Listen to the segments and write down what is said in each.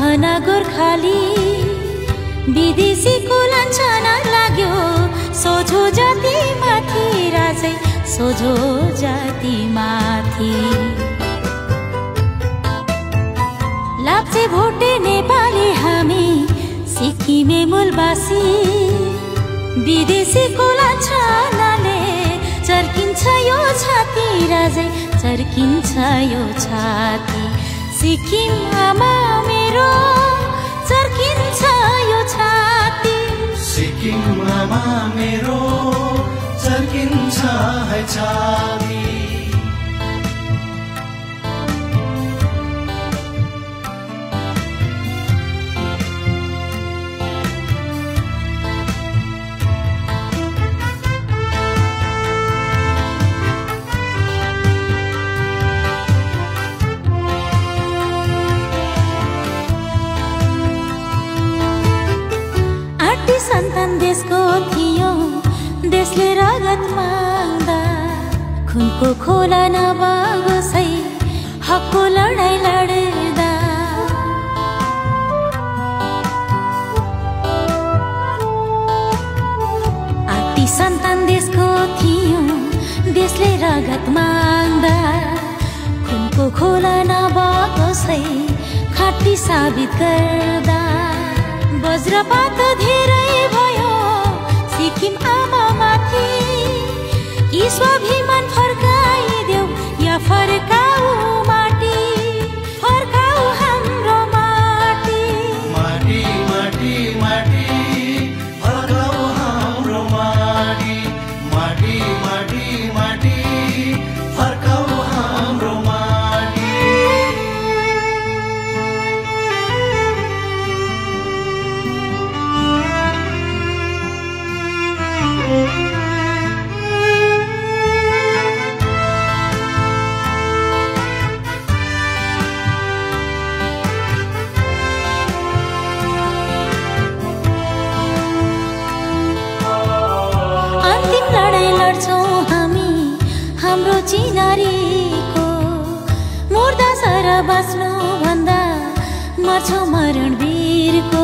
भना गोर्खाली विदेशीको लान्छना लाग्यो सोझो जाति माथि राजै सोझो जाति माथि लाप्चे भोटे नेपाली हामी सिक्किमे मूलवासी विदेशीको लान्छनाले चर्किन्छ यो छाती राजै चर्किन्छ यो छाती सिक्किम आमा मेरो चर्किन्छ यो छाती सिक्किम आमा मेरो चर्किन्छ है छाती सन्तान देशको थियो देशले रगत माग्दा खुनको खोला नबगोसै हकको लडाई लड्दा आटी सन्तान देशको थियो देशले रगत माग्दा खुनको खोला नबगोसै खाटी साबित गर्दा वज्रपात धेरै भयो सिक्किम आमा माथि कि स्वाभिमान फर्काइदेऊ या फर्काऊ माटी फर्काऊ हाम्रो माटी माटी माटी माटी फर्काऊ हाम्रो माटी माटी माटी माटी फर्काऊ हाम्रो माटी हाम्रो चिनारीको मुर्दा सर बाँच्नु भन्दा मर्छौ मरण वीरको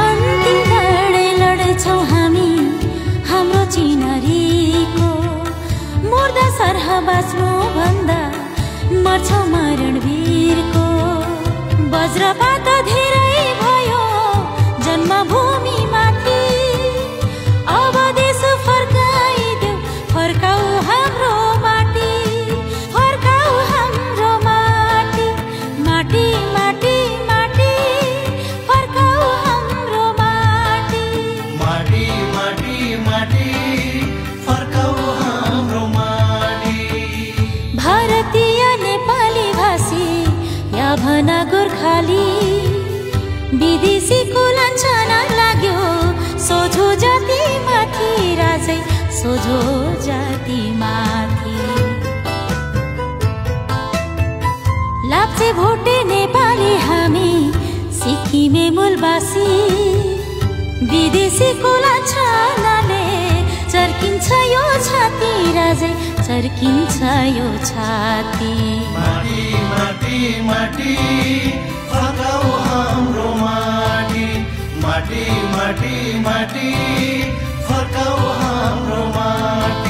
अन्तिम लडाई लड्छौ हामी हाम्रो चिनारीको मुर्दा सर बाँच्नु भन्दा मर्छौ मरण वीरको वज्रपात धेरै भयो जन्मभूमि माथि अब देश फर्काइदेऊ फर्काऊ हाम्रो माटी फर्काऊ हाम्रो माटी माटी माटी माटी फर्काऊ हाम्रो माटी माटी माटी माटी फर्काऊ हाम्रो माटी भारतीय नेपाली भाषी या भना गोर्खाली विदेशीको लान्छना लाग्यो सोझो जाति माथि राजै सोझो जाति माथि लाप्चे भोटे नेपाली हामी सिक्किमे मूलवासी विदेशीको लान्छनाले चर्किन्छ यो छाती राजै चर्किन्छ यो छाती माटी माटी माटी फर्काऊ हाम्रो माटी माटी माटी माटी फर्काऊ हाम्रो माटी